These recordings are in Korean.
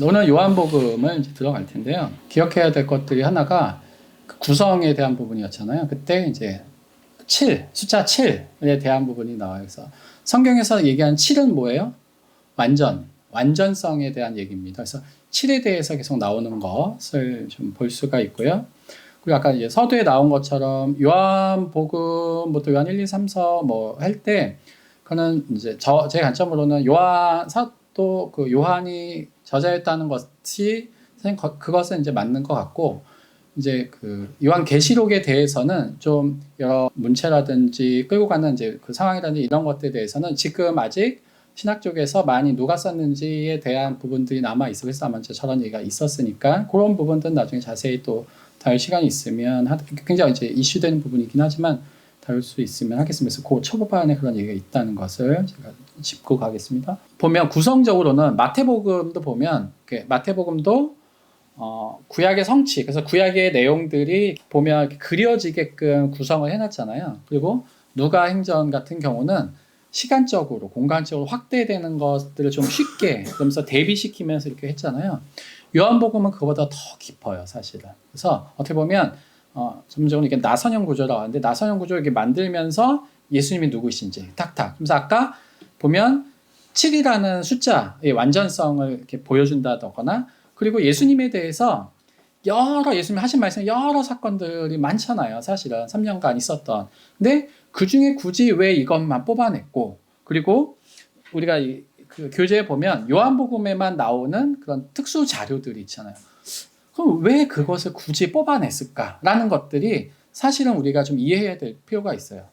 오늘 요한복음을 이제 들어갈 텐데요. 기억해야 될 것들이 하나가 그 구성에 대한 부분이었잖아요. 그때 이제 7, 숫자 7에 대한 부분이 나와요. 그래서 성경에서 얘기하는 7은 뭐예요? 완전성에 대한 얘기입니다. 그래서 7에 대해서 계속 나오는 것을 좀 볼 수가 있고요. 그리고 아까 이제 서두에 나온 것처럼 요한복음부터 요한 1, 2, 3, 4 뭐 할 때 그거는 이제 제 관점으로는 사도 그 요한이 저자였다는 것이 그것은 이제 맞는 것 같고, 이제 그 요한계시록에 대해서는 좀 여러 문체라든지 끌고 가는 이제 그 상황이라든지 이런 것들에 대해서는 지금 아직 신학 쪽에서 많이 누가 썼는지에 대한 부분들이 남아 있어. 그래서 아마 저런 얘기가 있었으니까 그런 부분들은 나중에 자세히 또 다룰 시간이 있으면 굉장히 이제 이슈되는 부분이긴 하지만 다룰 수 있으면 하겠습니다. 그래서 그 초반에 그런 얘기가 있다는 것을 제가 짚고 가겠습니다. 보면 구성적으로는 마태복음도 보면 마태복음도 구약의 성취, 그래서 구약의 내용들이 보면 그려지게끔 구성을 해놨잖아요. 그리고 누가행전 같은 경우는 시간적으로, 공간적으로 확대되는 것들을 좀 쉽게 그러면서 대비시키면서 이렇게 했잖아요. 요한복음은 그거보다 더 깊어요, 사실은. 그래서 어떻게 보면 전문적으로 이게 나선형 구조라고 하는데, 나선형 구조를 이렇게 만들면서 예수님이 누구이신지 탁탁. 그래서 아까 보면 7이라는 숫자의 완전성을 이렇게 보여준다거나, 그리고 예수님에 대해서 예수님이 하신 말씀 여러 사건들이 많잖아요. 사실은 3년간 있었던. 근데 그 중에 굳이 왜 이것만 뽑아냈고, 그리고 우리가 그 교재에 보면 요한복음에만 나오는 그런 특수 자료들이 있잖아요. 그럼 왜 그것을 굳이 뽑아냈을까라는 것들이 사실은 우리가 좀 이해해야 될 필요가 있어요.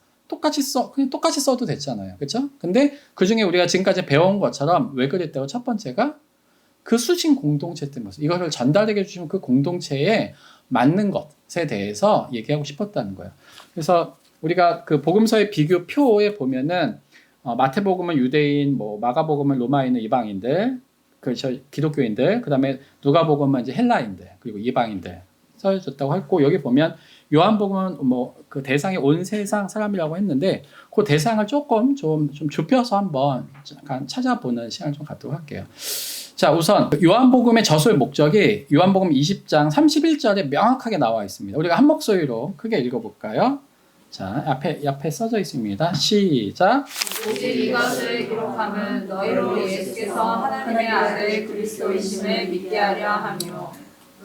그냥 똑같이 써도 됐잖아요. 그렇죠? 근데 그 중에 우리가 지금까지 배워온 것처럼 왜 그랬다고, 첫 번째가 그 수신 공동체 때문에 이거를 전달해 주시면 그 공동체에 맞는 것에 대해서 얘기하고 싶었다는 거예요. 그래서 우리가 그 복음서의 비교 표에 보면은 마태복음은 유대인, 뭐 마가복음은 로마인은 이방인들, 기독교인들, 그다음에 누가복음은 이제 헬라인들, 그리고 이방인들 써졌다고 했고, 여기 보면 요한복음은 뭐 그 대상이 온 세상 사람이라고 했는데 그 대상을 조금 좀 좁혀서 한번 잠깐 찾아보는 시간을 좀 갖도록 할게요. 자, 우선 요한복음의 저술 목적이 요한복음 20장 31절에 명확하게 나와 있습니다. 우리가 한 목소리로 크게 읽어볼까요? 자, 앞에 써져 있습니다. 시작. 오직 이것을 기록함은 너희로 예수께서 하나님의 아들 그리스도이심을 믿게 하려 하며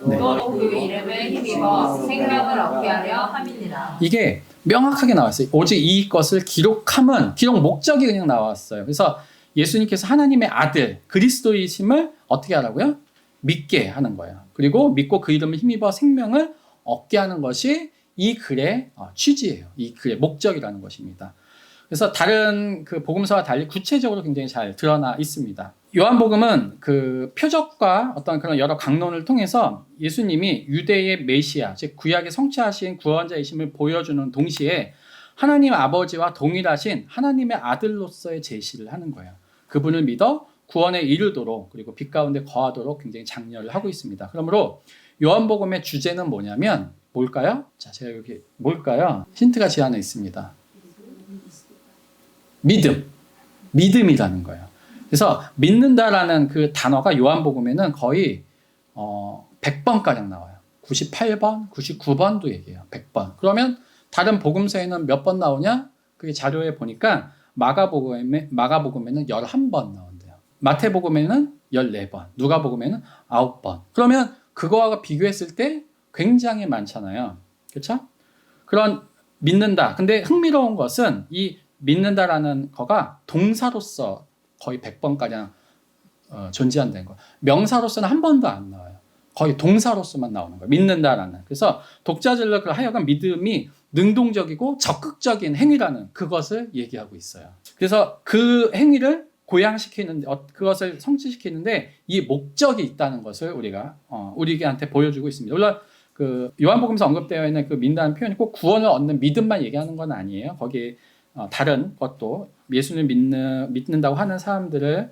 또 그 이름에 힘입어 생명을 얻게 하려 함이니라. 이게 명확하게 나왔어요. 오직 이것을 기록함은 기록 목적이 그냥 나왔어요. 그래서 예수님께서 하나님의 아들 그리스도이심을 어떻게 하라고요? 믿게 하는 거예요. 그리고 믿고 그 이름을 힘입어 생명을 얻게 하는 것이 이 글의 취지예요. 이 글의 목적이라는 것입니다. 그래서 다른 그 복음서와 달리 구체적으로 굉장히 잘 드러나 있습니다. 요한복음은 그 표적과 어떤 그런 여러 강론을 통해서 예수님이 유대의 메시아, 즉 구약에 성취하신 구원자이심을 보여주는 동시에 하나님 아버지와 동일하신 하나님의 아들로서의 제시를 하는 거예요. 그분을 믿어 구원에 이르도록, 그리고 빛 가운데 거하도록 굉장히 장려를 하고 있습니다. 그러므로 요한복음의 주제는 뭐냐면 뭘까요? 자, 제가 여기 뭘까요? 힌트가 지 안에 있습니다. 믿음이라는 거예요. 그래서 믿는다라는 그 단어가 요한복음에는 거의 100번가량 나와요. 98번, 99번도 얘기해요. 100번. 그러면 다른 복음서에는 몇 번 나오냐? 그게 자료에 보니까 마가복음에는 11번 나온대요. 마태복음에는 14번, 누가복음에는 9번. 그러면 그거와 비교했을 때 굉장히 많잖아요. 그렇죠? 그런 믿는다. 근데 흥미로운 것은 이 믿는다라는 거가 동사로서 거의 100번가량 존재한다는 거예요. 명사로서는 한 번도 안 나와요. 거의 동사로서만 나오는 거예요. 믿는다라는. 그래서 독자들로 하여간 믿음이 능동적이고 적극적인 행위라는 그것을 얘기하고 있어요. 그래서 그 행위를 고양시키는데, 그것을 성취시키는데 이 목적이 있다는 것을 우리한테 보여주고 있습니다. 물론 그 요한복음서 언급되어 있는 그 믿는다는 표현이 꼭 구원을 얻는 믿음만 얘기하는 건 아니에요. 거기에 다른 것도 예수를 믿는다고 하는 사람들을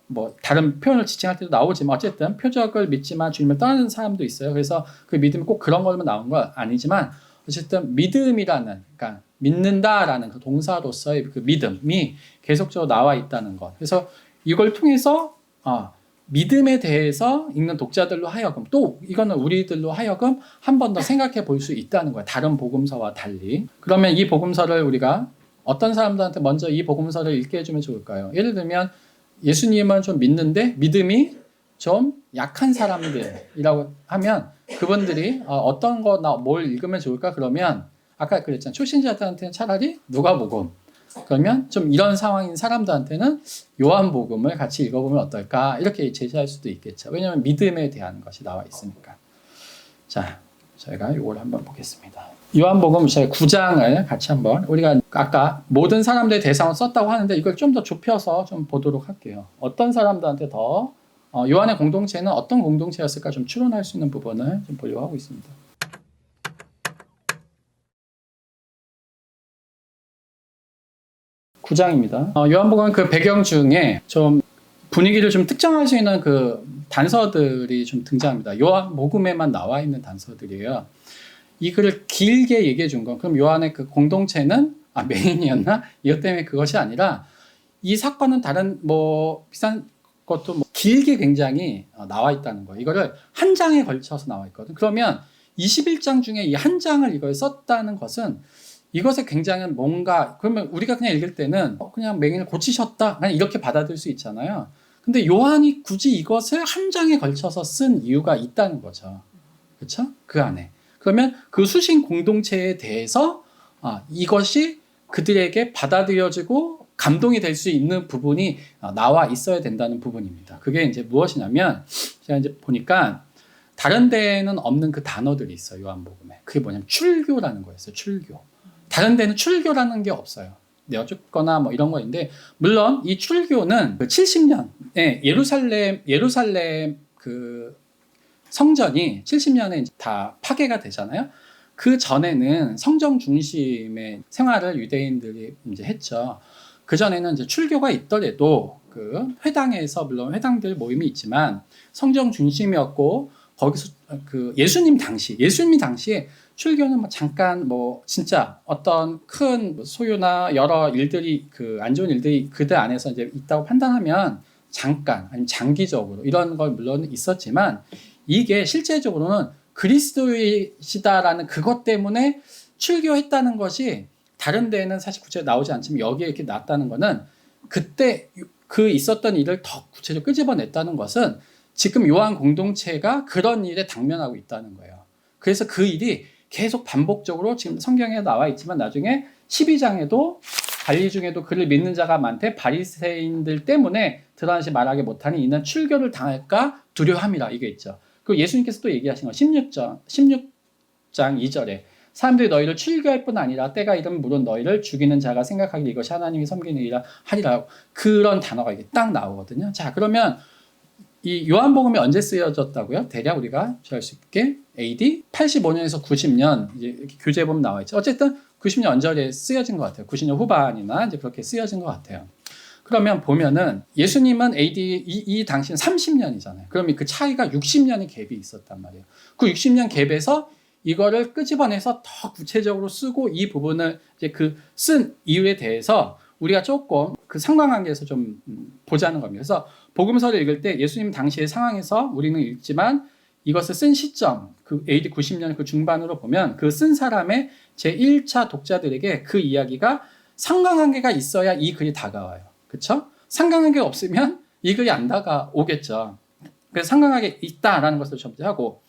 뭐 다른 표현을 지칭할 때도 나오지만 어쨌든 표적을 믿지만 주님을 떠나는 사람도 있어요. 그래서 그 믿음이 꼭 그런 걸로 나온 건 아니지만 어쨌든 믿음이라는, 그러니까 믿는다라는 그 동사로서의 그 믿음이 계속적으로 나와 있다는 것. 그래서 이걸 통해서 믿음에 대해서 읽는 독자들로 하여금 또 이거는 우리들로 하여금 한 번 더 생각해 볼 수 있다는 거예요. 다른 복음서와 달리. 그러면 이 복음서를 우리가 어떤 사람들한테 먼저 이 복음서를 읽게 해주면 좋을까요? 예를 들면 예수님은 좀 믿는데 믿음이 좀 약한 사람들이라고 하면 그분들이 어떤 거나 뭘 읽으면 좋을까? 그러면 아까 그랬잖아요. 초신자들한테는 차라리 누가복음. 그러면 좀 이런 상황인 사람들한테는 요한복음을 같이 읽어보면 어떨까? 이렇게 제시할 수도 있겠죠. 왜냐하면 믿음에 대한 것이 나와 있으니까. 자, 저희가 이걸 한번 보겠습니다. 요한복음 저희 9장을 같이 한번 우리가 아까 모든 사람들의 대상을 썼다고 하는데 이걸 좀 더 좁혀서 좀 보도록 할게요. 어떤 사람들한테 더 요한의 공동체는 어떤 공동체였을까 좀 추론할 수 있는 부분을 좀 보려고 하고 있습니다. 9장입니다. 요한복음은 그 배경 중에 좀 분위기를 좀 특정할 수 있는 그 단서들이 좀 등장합니다. 요한복음에만 나와 있는 단서들이에요. 이 글을 길게 얘기해 준 건 그럼 요한의 그 공동체는 메인이었나? 이것 때문에 그것이 아니라 이 사건은 다른 뭐 비슷한 것도 뭐 길게 굉장히 나와 있다는 거예요. 이거를 한 장에 걸쳐서 나와 있거든. 그러면 21장 중에 이 한 장을 이걸 썼다는 것은 이것에 굉장히 뭔가 그러면 우리가 그냥 읽을 때는 그냥 맹인을 고치셨다 그냥 이렇게 받아들일 수 있잖아요. 근데 요한이 굳이 이것을 한 장에 걸쳐서 쓴 이유가 있다는 거죠. 그렇죠? 그 안에. 그러면 그 수신 공동체에 대해서 이것이 그들에게 받아들여지고 감동이 될 수 있는 부분이 나와 있어야 된다는 부분입니다. 그게 이제 무엇이냐면 제가 이제 보니까 다른 데에는 없는 그 단어들이 있어요. 요한복음에. 그게 뭐냐면 출교라는 거였어요. 출교. 다른 데는 출교라는 게 없어요. 여쭙거나 뭐 이런 거인데 물론 이 출교는 그 70년에 예루살렘 그 성전이 70년에 다 파괴가 되잖아요. 그 전에는 성전 중심의 생활을 유대인들이 이제 했죠. 그 전에는 이제 출교가 있더라도 그 회당에서 물론 회당들 모임이 있지만 성전 중심이었고 거기서 그 예수님 당시에 출교는 뭐 잠깐 뭐 진짜 어떤 큰 소유나 여러 일들이 그 안 좋은 일들이 그들 안에서 이제 있다고 판단하면 잠깐 아니면 장기적으로 이런 걸 물론 있었지만 이게 실제적으로는 그리스도이시다라는 그것 때문에 출교했다는 것이 다른 데에는 사실 구체적으로 나오지 않지만 여기에 이렇게 나왔다는 것은 그때 그 있었던 일을 더 구체적으로 끄집어냈다는 것은 지금 요한 공동체가 그런 일에 당면하고 있다는 거예요. 그래서 그 일이 계속 반복적으로 지금 성경에 나와 있지만 나중에 12장에도 관리 중에도 그를 믿는 자가 많대 바리새인들 때문에 드러나지 말하게 못하니 이는 출교를 당할까 두려워함이라 이게 있죠. 그리고 예수님께서 또 얘기하신 거 16장 2절에 사람들이 너희를 출교할 뿐 아니라 때가 이르면 물론 너희를 죽이는 자가 생각하기를 이것이 하나님이 섬기는 일이라 하리라 그런 단어가 이게 딱 나오거든요. 자 그러면 이 요한복음이 언제 쓰여졌다고요? 대략 우리가 알 수 있게 AD 85년에서 90년 이제 이렇게 교재에 보면 나와 있죠. 어쨌든 90년 언저리에 쓰여진 것 같아요. 90년 후반이나 이제 그렇게 쓰여진 것 같아요. 그러면 보면은 예수님은 AD 이 당시는 30년이잖아요. 그러면 그 차이가 60년의 갭이 있었단 말이에요. 그 60년 갭에서 이거를 끄집어내서 더 구체적으로 쓰고 이 부분을 이제 그 쓴 이유에 대해서 우리가 조금 그 상관관계에서 좀 보자는 겁니다. 그래서 복음서를 읽을 때 예수님 당시의 상황에서 우리는 읽지만 이것을 쓴 시점, 그 AD 90년 그 중반으로 보면 그 쓴 사람의 제1차 독자들에게 그 이야기가 상관관계가 있어야 이 글이 다가와요. 그렇죠? 상관관계가 없으면 이 글이 안 다가오겠죠. 그래서 상관관계 있다라는 것을 전제하고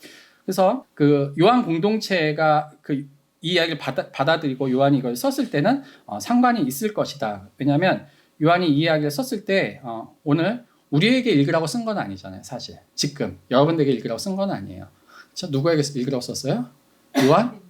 그래서 그 요한 공동체가 그 이 이야기를 받아들이고 요한이 이걸 썼을 때는 상관이 있을 것이다. 왜냐하면 요한이 이 이야기를 썼을 때 오늘 우리에게 읽으라고 쓴 건 아니잖아요. 사실 지금 여러분들에게 읽으라고 쓴 건 아니에요. 그렇죠? 누구에게 읽으라고 썼어요? 요한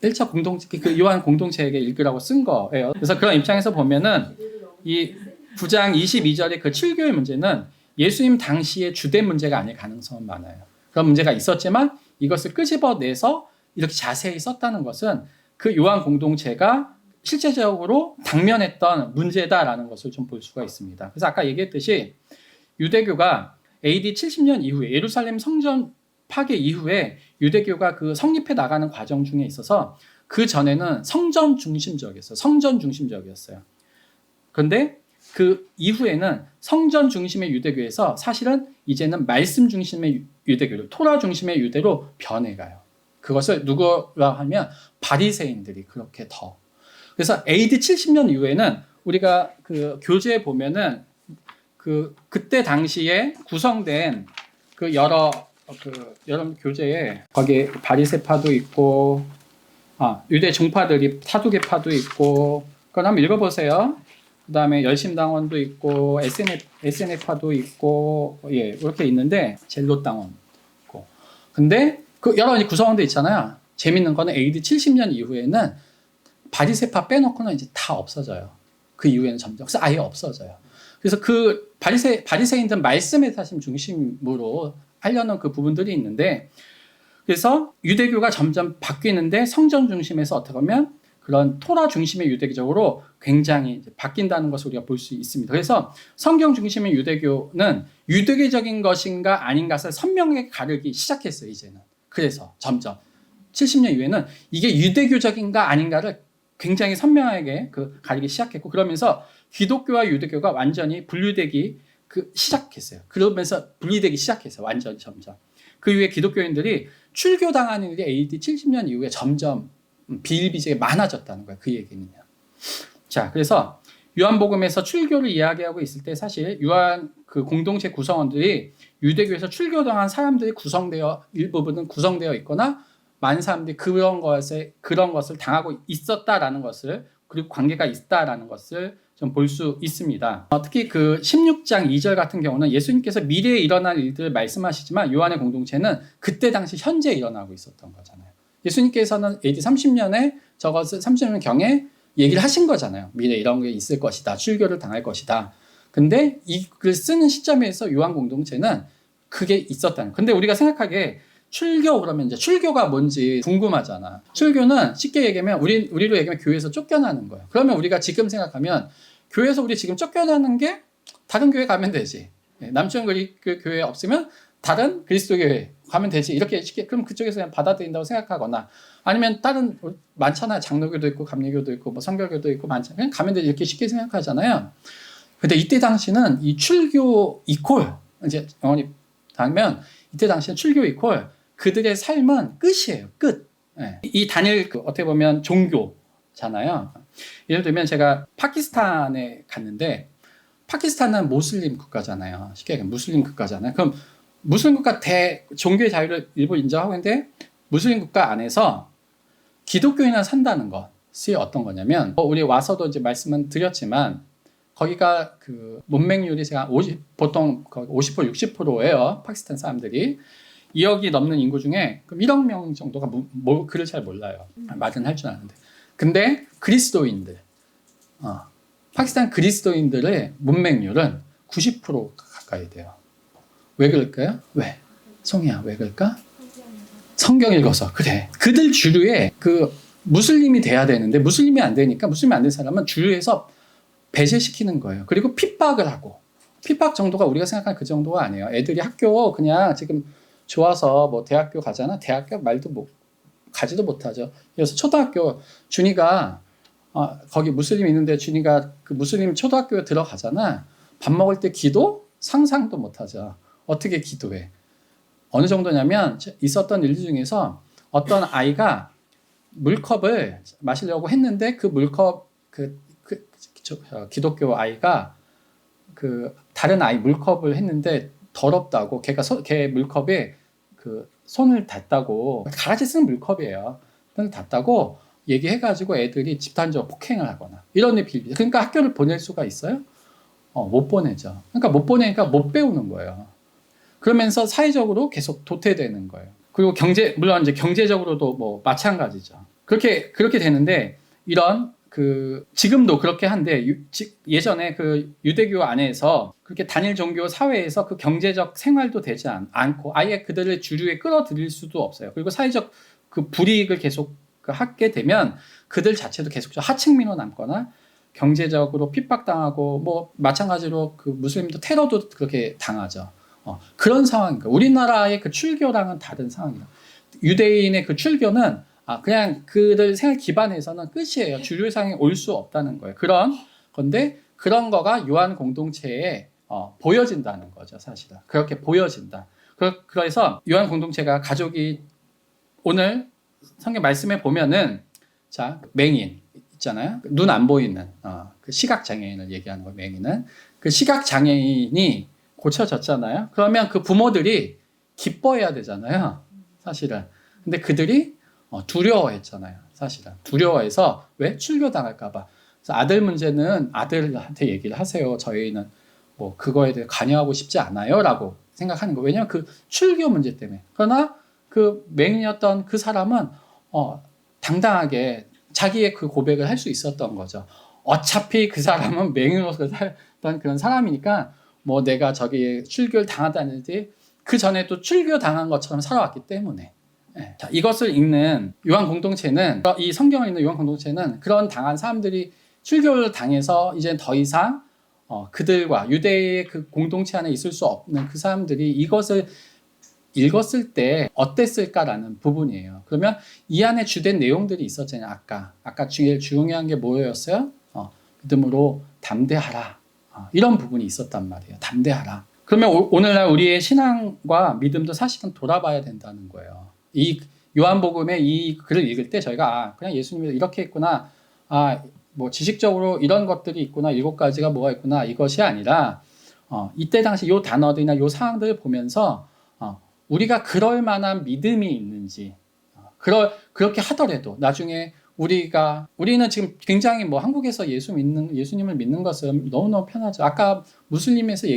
1차 공동체 그 요한 공동체에게 읽으라고 쓴 거예요. 그래서 그런 입장에서 보면은 이 9장 22절의 그 출교의 문제는 예수님 당시의 주된 문제가 아닐 가능성은 많아요. 그런 문제가 있었지만 이것을 끄집어내서 이렇게 자세히 썼다는 것은 그 요한 공동체가 실제적으로 당면했던 문제다라는 것을 좀 볼 수가 있습니다. 그래서 아까 얘기했듯이 유대교가 AD 70년 이후에 예루살렘 성전 파괴 이후에 유대교가 그 성립해 나가는 과정 중에 있어서 그 전에는 성전 중심적이었어요. 그런데 그 이후에는 성전 중심의 유대교에서 사실은 이제는 말씀 중심의 유대교로, 토라 중심의 유대로 변해가요. 그것을 누구라 하면 바리새인들이 그렇게 더. 그래서 AD 70년 이후에는 우리가 그 교재에 보면은 그때 당시에 구성된 그 여러 교재에 거기에 바리새파도 있고, 유대 종파들이 사두개파도 있고, 그걸 한번 읽어보세요. 그 다음에 열심당원도 있고, SNF파도 있고, 예, 이렇게 있는데, 젤롯당원 있고. 근데 그 여러 가지 구성원도 있잖아요. 재밌는 거는 AD 70년 이후에는 바리새파 빼놓고는 이제 다 없어져요. 그 이후에는 점점. 그래서 아예 없어져요. 그래서 그 바리새인들은 말씀의 사심 중심으로 하려는 그 부분들이 있는데, 그래서 유대교가 점점 바뀌는데 성전 중심에서 어떻게 보면 그런 토라 중심의 유대교적으로 굉장히 바뀐다는 것을 우리가 볼 수 있습니다. 그래서 성경 중심의 유대교는 유대교적인 것인가 아닌가를 선명하게 가르기 시작했어요, 이제는. 그래서 점점 70년 이후에는 이게 유대교적인가 아닌가를 굉장히 선명하게 가리기 시작했고, 그러면서 기독교와 유대교가 완전히 분리되기 시작했어요. 그러면서 분리되기 시작했어요. 완전히 점점. 그 이후에 기독교인들이 출교당하는 일이 AD 70년 이후에 점점 비일비재하게 많아졌다는 거예요. 그 얘기는요. 자, 그래서 요한복음에서 출교를 이야기하고 있을 때 사실 요한 그 공동체 구성원들이 유대교에서 출교당한 사람들이 일부분은 구성되어 있거나 많은 사람들이 그런 것을 당하고 있었다라는 것을, 그리고 관계가 있다라는 것을 좀 볼 수 있습니다. 특히 그 16장 2절 같은 경우는 예수님께서 미래에 일어날 일들을 말씀하시지만 요한의 공동체는 그때 당시 현재 일어나고 있었던 거잖아요. 예수님께서는 AD 30년에 저것을 30년 경에 얘기를 하신 거잖아요. 미래에 이런 게 있을 것이다. 출교를 당할 것이다. 근데 이 글 쓰는 시점에서 요한 공동체는 그게 있었다는. 근데 우리가 생각하기에 출교 그러면 이제 출교가 뭔지 궁금하잖아. 출교는 쉽게 얘기하면 우리로 얘기하면 교회에서 쫓겨나는 거예요. 그러면 우리가 지금 생각하면 교회에서 우리 지금 쫓겨나는 게 다른 교회 가면 되지. 남천 교회 없으면 다른 그리스도 교회 가면 되지. 이렇게 쉽게 그럼 그쪽에서 그냥 받아들인다고 생각하거나, 아니면 다른 많잖아요. 장로교도 있고 감리교도 있고 뭐 성결교도 있고 많잖아요. 그냥 가면 되지. 이렇게 쉽게 생각하잖아요. 근데 이때 당시는 이 출교 이퀄 이제 영원히 당면 이때 당시는 출교 이퀄 그들의 삶은 끝이에요. 끝. 이 단일 어떻게 보면 종교잖아요. 예를 들면 제가 파키스탄에 갔는데, 파키스탄은 모슬림 국가잖아요. 쉽게 얘기하면 무슬림 국가잖아요. 그럼 무슬림 국가 종교의 자유를 일부 인정하고 있는데, 무슬림 국가 안에서 기독교인은 산다는 것이 어떤 거냐면, 우리 와서도 이제 말씀은 드렸지만, 거기가 그 문맹률이 제가 보통 50% 60%예요. 파키스탄 사람들이. 2억이 넘는 인구 중에 1억 명 정도가 글을 잘 몰라요. 말은 할 줄 아는데. 근데 그리스도인들, 파키스탄 그리스도인들의 문맹률은 90% 가까이 돼요. 왜 그럴까요? 왜? 송이야, 왜 그럴까? 성경 읽어서. 그래. 그들 주류에 무슬림이 돼야 되는데, 무슬림이 안 되니까, 무슬림이 안 된 사람은 주류에서 배제시키는 거예요. 그리고 핍박을 하고. 핍박 정도가 우리가 생각하는 그 정도가 아니에요. 애들이 학교 그냥 지금 좋아서 뭐 대학교 가잖아. 대학교 말도 가지도 못하죠. 그래서 초등학교 준이가 거기 무슬림 있는데 준이가 그 무슬림 초등학교에 들어가잖아. 밥 먹을 때 기도 상상도 못하죠. 어떻게 기도해? 어느 정도냐면 있었던 일 중에서 어떤 아이가 물컵을 마시려고 했는데 그 물컵 기독교 아이가 다른 아이 물컵을 했는데 더럽다고 걔 물컵에 손을 댔다고, 가라지 쓰는 물컵이에요. 손을 댔다고 얘기해가지고 애들이 집단적으로 폭행을 하거나 이런 일 비일비재. 그러니까 학교를 보낼 수가 있어요? 못 보내죠. 그러니까 못 보내니까 못 배우는 거예요. 그러면서 사회적으로 계속 도태되는 거예요. 그리고 물론 이제 경제적으로도 뭐 마찬가지죠. 그렇게 되는데, 이런 지금도 그렇게 한데, 예전에 유대교 안에서 그렇게 단일 종교 사회에서 경제적 생활도 되지 않고 아예 그들을 주류에 끌어들일 수도 없어요. 그리고 사회적 불이익을 계속 하게 되면 그들 자체도 계속 하층민으로 남거나 경제적으로 핍박당하고, 뭐 마찬가지로 무슬림도 테러도 그렇게 당하죠. 그런 상황인가. 우리나라의 출교랑은 다른 상황이다. 유대인의 출교는 그냥 그들 생활 기반에서는 끝이에요. 주류상에 올 수 없다는 거예요. 그런 건데, 그런 거가 요한 공동체에 보여진다는 거죠, 사실은. 그렇게 보여진다. 그래서 요한 공동체가 가족이 오늘 성경 말씀에 보면은 자, 맹인 있잖아요. 눈 안 보이는 그 시각 장애인을 얘기하는 거예요. 맹인은 그 시각 장애인이 고쳐졌잖아요. 그러면 그 부모들이 기뻐해야 되잖아요. 사실은. 근데 그들이 두려워했잖아요. 사실은. 두려워해서 왜? 출교당할까 봐. 그래서 아들 문제는 아들한테 얘기를 하세요. 저희는 뭐 그거에 대해 관여하고 싶지 않아요라고 생각하는 거예요. 왜냐하면 그 출교 문제 때문에. 그러나 그 맹인이었던 그 사람은 당당하게 자기의 그 고백을 할 수 있었던 거죠. 어차피 그 사람은 맹인으로서 살던 그런 사람이니까 뭐 내가 저기 출교를 당하다는지 그 전에 또 출교 당한 것처럼 살아왔기 때문에. 네. 자, 이것을 읽는 요한 공동체는 이 성경을 읽는 요한 공동체는 그런 당한 사람들이 출교를 당해서 이제 더 이상 그들과 유대의 그 공동체 안에 있을 수 없는 그 사람들이 이것을 읽었을 때 어땠을까라는 부분이에요. 그러면 이 안에 주된 내용들이 있었잖아요. 아까 제일 중요한 게 뭐였어요? 믿음으로 담대하라. 이런 부분이 있었단 말이에요. 담대하라. 그러면 오늘날 우리의 신앙과 믿음도 사실은 돌아봐야 된다는 거예요. 이 요한복음의 이 글을 읽을 때 저희가 그냥 예수님이 이렇게 했구나. 뭐 지식적으로 이런 것들이 있구나. 7가지가 뭐가 있구나. 이것이 아니라 이때 당시 요 단어들이나 요 상황들을 보면서 우리가 그럴 만한 믿음이 있는지 그렇게 하더라도 나중에 우리는 지금 굉장히 뭐 한국에서 예수님을 믿는 것은 너무너무 편하죠. 아까 무슬림에서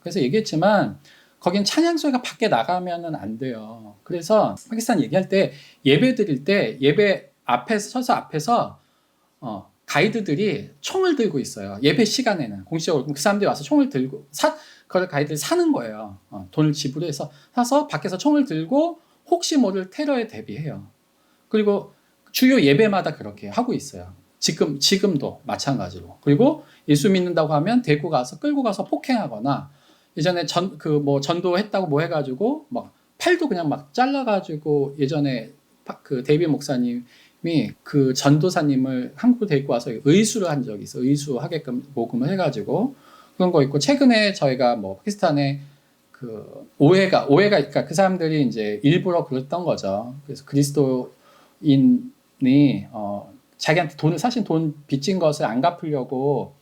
그래서 얘기했지만 거긴 찬양소리가 밖에 나가면은 안 돼요. 그래서 파키스탄 얘기할 때 예배 드릴 때 예배 앞에서 가이드들이 총을 들고 있어요. 예배 시간에는 공식적으로 그 사람들이 와서 총을 들고 그걸 가이드를 사는 거예요. 돈을 지불해서 사서 밖에서 총을 들고 혹시 모를 테러에 대비해요. 그리고 주요 예배마다 그렇게 하고 있어요. 지금도 마찬가지로. 그리고 예수 믿는다고 하면 끌고 가서 폭행하거나 예전에 전도했다고 뭐 해가지고 막 팔도 그냥 막 잘라가지고 예전에 그 데이비 목사님이 그 전도사님을 한국으로 데리고 와서 의수를 한 적이 있어. 의수하게끔 모금을 해가지고 그런 거 있고 최근에 저희가 뭐 파키스탄에 그 오해가 그러니까 그 사람들이 이제 일부러 그랬던 거죠. 그래서 그리스도인이 자기한테 사실 돈 빚진 것을 안 갚으려고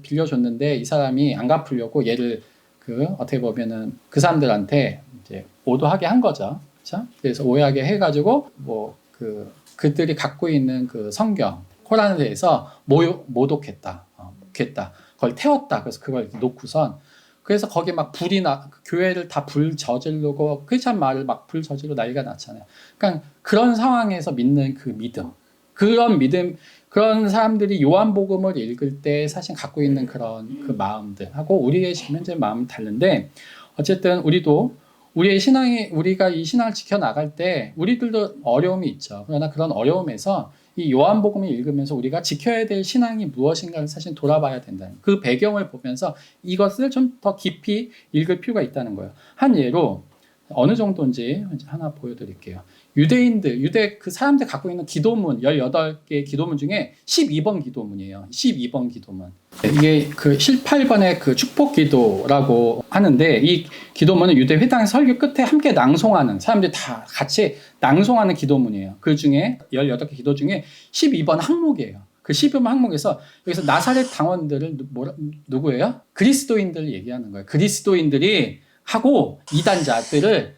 빌려줬는데 이 사람이 안 갚으려고 얘를 어떻게 보면은 그 사람들한테 이제 오도하게 한 거죠. 그렇죠? 그래서 오해하게 해가지고 그들이 갖고 있는 그 성경 코란에 대해서 모독했다. 그걸 태웠다. 그래서 그걸 놓고선 그래서 거기 막 교회를 다 불 저지르고 크리스찬 말을 막 불 저지르고 난리가 났잖아요. 그러니까 그런 상황에서 믿는 그 믿음, 그런 사람들이 요한복음을 읽을 때 사실 갖고 있는 그런 그 마음들하고 우리의 현재 마음은 다른데 어쨌든 우리가 이 신앙을 지켜나갈 때 우리들도 어려움이 있죠. 그러나 그런 어려움에서 이 요한복음을 읽으면서 우리가 지켜야 될 신앙이 무엇인가를 사실 돌아봐야 된다는 그 배경을 보면서 이것을 좀 더 깊이 읽을 필요가 있다는 거예요. 한 예로 어느 정도인지 하나 보여드릴게요. 유대 그 사람들 갖고 있는 기도문 18개의 기도문 중에 12번 기도문이에요. 12번 기도문. 이게 그 18번의 그 축복 기도라고 하는데 이 기도문은 유대 회당의 설교 끝에 함께 낭송하는 사람들이 다 같이 낭송하는 기도문이에요. 그 중에 18개 기도 중에 12번 항목이에요. 그 12번 항목에서 여기서 나사렛 당원들을 누구예요? 그리스도인들을 얘기하는 거예요. 그리스도인들이 하고 이단자들을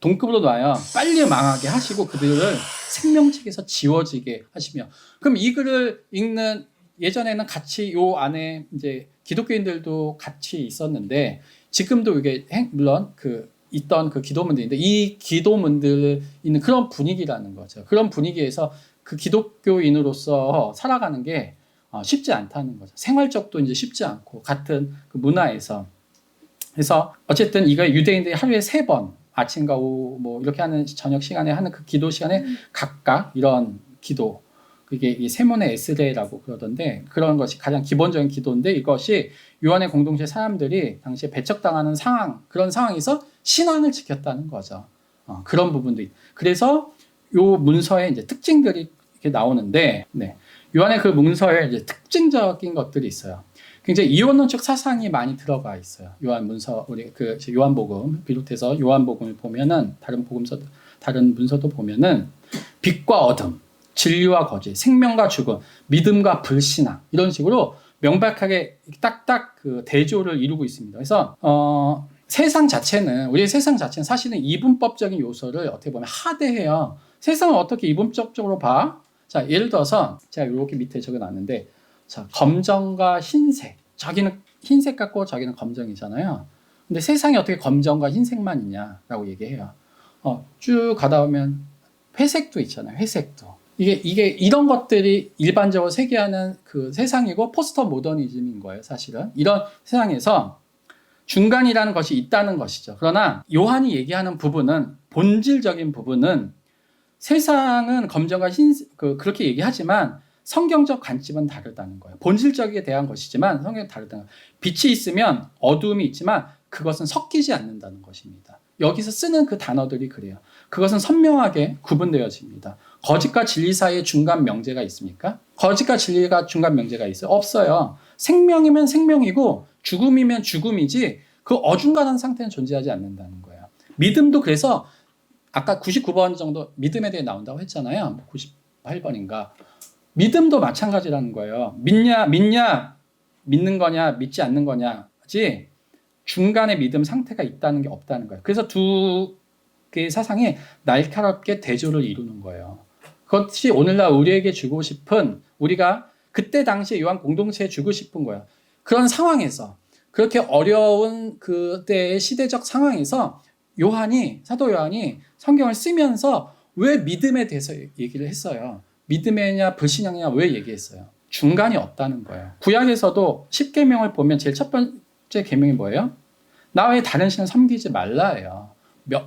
동급으로 놔요. 빨리 망하게 하시고 그들을 생명책에서 지워지게 하시며. 그럼 이 글을 읽는 예전에는 같이 요 안에 이제 기독교인들도 같이 있었는데 지금도 이게 물론 있던 그 기도문들인데 이 기도문들 있는 그런 분위기라는 거죠. 그런 분위기에서 그 기독교인으로서 살아가는 게 쉽지 않다는 거죠. 생활적도 이제 쉽지 않고 같은 그 문화에서. 그래서 어쨌든 이거 유대인들이 하루에 3번 아침과 오후 뭐 이렇게 하는 저녁 시간에 하는 그 기도 시간에 각각 이런 기도 그게 이 세몬의 에스레라고 그러던데 그런 것이 가장 기본적인 기도인데 이것이 요한의 공동체 사람들이 당시에 배척당하는 그런 상황에서 신앙을 지켰다는 거죠. 그런 부분도 그래서 요 문서에 이제 특징들이 이렇게 나오는데 요한의 그 문서에 이제 특징적인 것들이 있어요. 굉장히 이원론적 사상이 많이 들어가 있어요. 요한 문서, 우리 그 요한복음 비롯해서 요한복음을 보면은 다른 복음서도 다른 문서도 보면은 빛과 어둠, 진리와 거짓, 생명과 죽음, 믿음과 불신앙 이런 식으로 명백하게 딱딱 그 대조를 이루고 있습니다. 그래서 세상 자체는 우리의 세상 자체는 사실은 이분법적인 요소를 어떻게 보면 하대해요. 세상을 어떻게 이분법적으로 봐? 자, 예를 들어서 제가 이렇게 밑에 적어놨는데, 자, 검정과 흰색. 자기는 흰색 같고 자기는 검정이잖아요. 근데 세상에 어떻게 검정과 흰색만 있냐라고 얘기해요. 쭉 가다 보면 회색도 있잖아요. 회색도. 이게 이런 것들이 일반적으로 세계하는 그 세상이고 포스터 모더니즘인 거예요. 사실은 이런 세상에서 중간이라는 것이 있다는 것이죠. 그러나 요한이 얘기하는 부분은 본질적인 부분은 세상은 검정과 흰색 그렇게 얘기하지만 성경적 관점은 다르다는 거예요. 본질적에 대한 것이지만 성경은 다르다는 거예요. 빛이 있으면 어두움이 있지만 그것은 섞이지 않는다는 것입니다. 여기서 쓰는 그 단어들이 그래요. 그것은 선명하게 구분되어집니다. 거짓과 진리 사이에 중간 명제가 있습니까? 거짓과 진리가 중간 명제가 있어요? 없어요. 생명이면 생명이고 죽음이면 죽음이지 그 어중간한 상태는 존재하지 않는다는 거예요. 믿음도 그래서 아까 99번 정도 믿음에 대해 나온다고 했잖아요. 98번인가. 믿음도 마찬가지라는 거예요. 믿냐, 믿는 거냐, 믿지 않는 거냐지 중간에 믿음 상태가 있다는 게 없다는 거예요. 그래서 두 개의 사상이 날카롭게 대조를 이루는 거예요. 그것이 오늘날 우리에게 주고 싶은, 우리가 그때 당시에 요한 공동체에 주고 싶은 거예요. 그런 상황에서, 그렇게 어려운 그때의 시대적 상황에서 사도 요한이 성경을 쓰면서 왜 믿음에 대해서 얘기를 했어요? 믿음이냐 불신앙이냐 왜 얘기했어요? 중간이 없다는 거예요. 구약에서도 10계명을 보면 제일 첫 번째 계명이 뭐예요? 나 외에 다른 신을 섬기지 말라예요.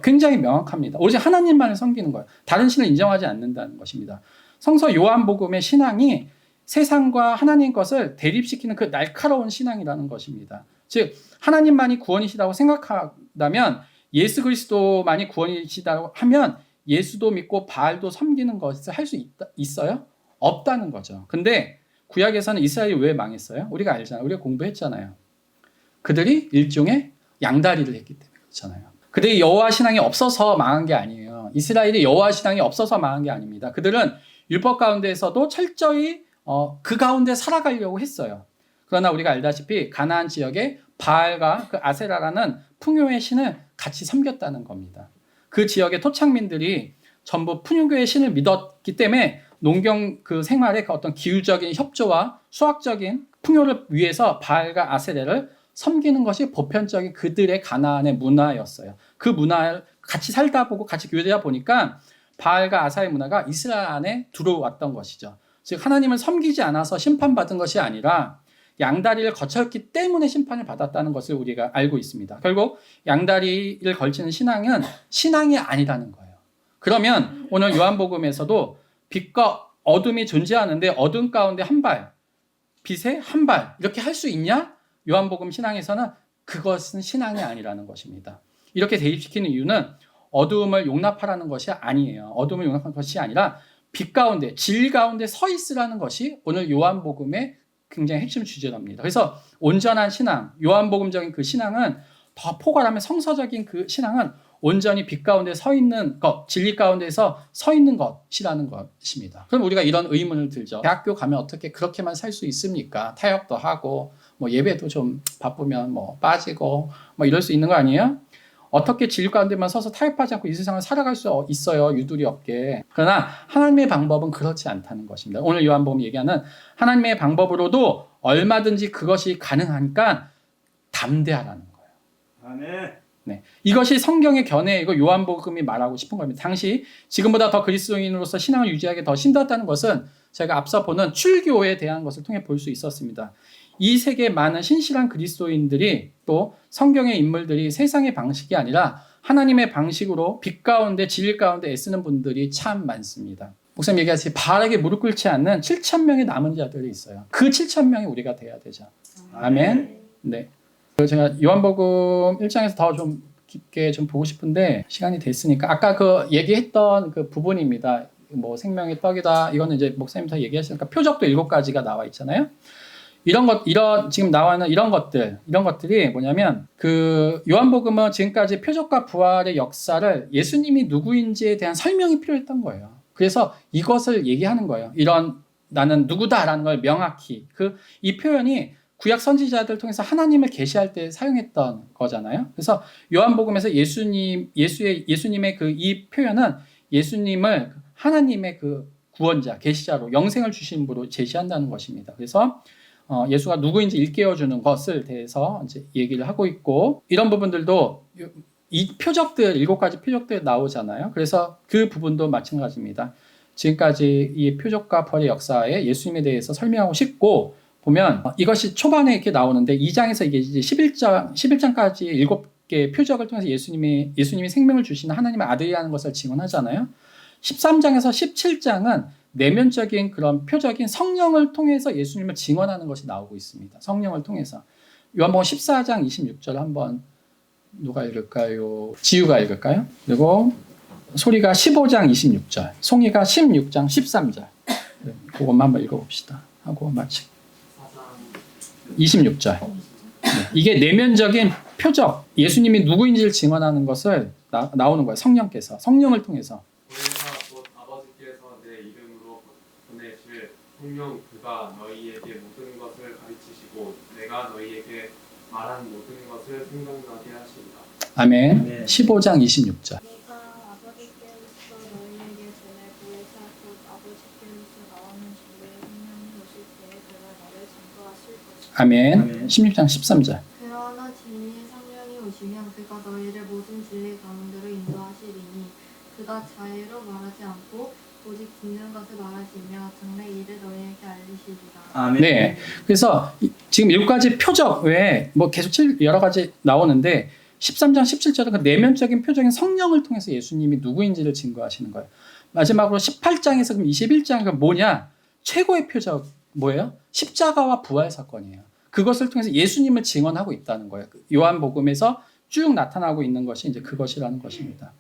굉장히 명확합니다. 오직 하나님만을 섬기는 거예요. 다른 신을 인정하지 않는다는 것입니다. 성서 요한복음의 신앙이 세상과 하나님 것을 대립시키는 그 날카로운 신앙이라는 것입니다. 즉 하나님만이 구원이시다고 생각한다면, 예수 그리스도만이 구원이시다고 하면 예수도 믿고 바알도 섬기는 것을 할 수 있어요? 없다는 거죠. 근데 구약에서는 이스라엘이 왜 망했어요? 우리가 알잖아요. 우리가 공부했잖아요. 그들이 일종의 양다리를 했기 때문에 그렇잖아요. 그들이 여호와 신앙이 없어서 망한 게 아니에요. 이스라엘이 여호와 신앙이 없어서 망한 게 아닙니다. 그들은 율법 가운데에서도 철저히 그 가운데 살아가려고 했어요. 그러나 우리가 알다시피 가나안 지역에 바알과 그 아세라라는 풍요의 신을 같이 섬겼다는 겁니다. 그 지역의 토착민들이 전부 풍요의 신을 믿었기 때문에 농경 그 생활의 그 어떤 기후적인 협조와 수학적인 풍요를 위해서 바알과 아세라를 섬기는 것이 보편적인 그들의 가나안의 문화였어요. 그 문화를 같이 살다 보고 같이 교제하다 보니까 바알과 아사의 문화가 이스라엘 안에 들어왔던 것이죠. 즉 하나님을 섬기지 않아서 심판받은 것이 아니라 양다리를 거쳤기 때문에 심판을 받았다는 것을 우리가 알고 있습니다. 결국 양다리를 걸치는 신앙은 신앙이 아니라는 거예요. 그러면 오늘 요한복음에서도 빛과 어둠이 존재하는데 어둠 가운데 한 발, 빛에 한 발 이렇게 할 수 있냐? 요한복음 신앙에서는 그것은 신앙이 아니라는 것입니다. 이렇게 대입시키는 이유는 어두움을 용납하라는 것이 아니에요. 어둠을 용납하는 것이 아니라 빛 가운데, 진리 가운데 서 있으라는 것이 오늘 요한복음의 굉장히 핵심 주제랍니다. 그래서 온전한 신앙, 요한복음적인 그 신앙은 더 포괄하면 성서적인 그 신앙은 온전히 빛 가운데 서 있는 것, 진리 가운데서 서 있는 것이라는 것입니다. 그럼 우리가 이런 의문을 들죠. 대학교 가면 어떻게 그렇게만 살 수 있습니까? 타협도 하고, 예배도 좀 바쁘면 빠지고, 이럴 수 있는 거 아니에요? 어떻게 진리 가운데만 서서 타협하지 않고 이 세상을 살아갈 수 있어요? 유두리 없게. 그러나 하나님의 방법은 그렇지 않다는 것입니다. 오늘 요한복음이 얘기하는 하나님의 방법으로도 얼마든지 그것이 가능하니까 담대하라는 거예요. 아멘. 네, 이것이 성경의 견해이고 요한복음이 말하고 싶은 겁니다. 당시 지금보다 더 그리스도인으로서 신앙을 유지하기 더 힘들었다는 것은 제가 앞서 보는 출교에 대한 것을 통해 볼 수 있었습니다. 이 세계 많은 신실한 그리스도인들이 또 성경의 인물들이 세상의 방식이 아니라 하나님의 방식으로 빛 가운데 진리 가운데 애쓰는 분들이 참 많습니다. 목사님 얘기하듯이 바알에게 무릎 꿇지 않는 7,000명의 남은 자들이 있어요. 그 7,000명이 우리가 돼야 되죠. 아멘. 네. 제가 요한복음 1장에서 더 좀 깊게 좀 보고 싶은데 시간이 됐으니까 아까 그 얘기했던 그 부분입니다. 뭐 생명의 떡이다. 이거는 이제 목사님 다 얘기하시니까 표적도 7가지가 나와 있잖아요. 이런 지금 나와 있는 이런 것들이 뭐냐면 그 요한복음은 지금까지 표적과 부활의 역사를 예수님이 누구인지에 대한 설명이 필요했던 거예요. 그래서 이것을 얘기하는 거예요. 이런 나는 누구다라는 걸 명확히 이 표현이 구약 선지자들 통해서 하나님을 계시할 때 사용했던 거잖아요. 그래서 요한복음에서 예수님의 그 이 표현은 예수님을 하나님의 그 구원자, 계시자로 영생을 주신 분으로 제시한다는 것입니다. 그래서 예수가 누구인지 일깨워주는 것을 대해서 이제 얘기를 하고 있고 이런 부분들도 이 표적들 7가지 표적들 나오잖아요. 그래서 그 부분도 마찬가지입니다. 지금까지 이 표적과 부활의 역사에 예수님에 대해서 설명하고 싶고 보면 이것이 초반에 이렇게 나오는데 2장에서 이게 이제 11장까지 7개 표적을 통해서 예수님이 생명을 주시는 하나님의 아들이라는 것을 증언하잖아요. 13장에서 17장은 내면적인 그런 표적인 성령을 통해서 예수님을 증언하는 것이 나오고 있습니다. 성령을 통해서. 요한복음 14장 26절 한번 누가 읽을까요? 지유가 읽을까요? 그리고 소리가 15장 26절, 송이가 16장 13절. 그것만 한번 읽어봅시다. 하고 마치 26절. 이게 내면적인 표적, 예수님이 누구인지를 증언하는 것을 나오는 거예요. 성령을 통해서. 보혜사 곧 아버지께서 내 이름으로 보내실 성령 그가 너희에게 모든 것을 가르치시고 내가 너희에게 말한 모든 것을 생각나게 하신다. 아멘. 15장 26절. 내가 아버지께로서 너희에게 보낼 보혜사 곧 아버지께로서 나오는 주의 성령이 오실 때에 그가 너를 증거하실 것이다. 아멘. 16장 13절. 그러나 진리의 성령이 오시면 그가 너희를 모든 진리 가운데로 인도하시리니 그가 자유로 말하지 않고 오직 듣는 것을 말하시며 장래 일을 너희에게 알리시리라. 아멘. 네. 그래서 지금 7가지 표적 외에 뭐 계속 여러 가지 나오는데 13장 17절은 그 내면적인 표적인 성령을 통해서 예수님이 누구인지를 증거하시는 거예요. 마지막으로 18장에서 그럼 21장은 뭐냐? 최고의 표적 뭐예요? 십자가와 부활 사건이에요. 그것을 통해서 예수님을 증언하고 있다는 거예요. 요한복음에서 쭉 나타나고 있는 것이 이제 그것이라는 것입니다.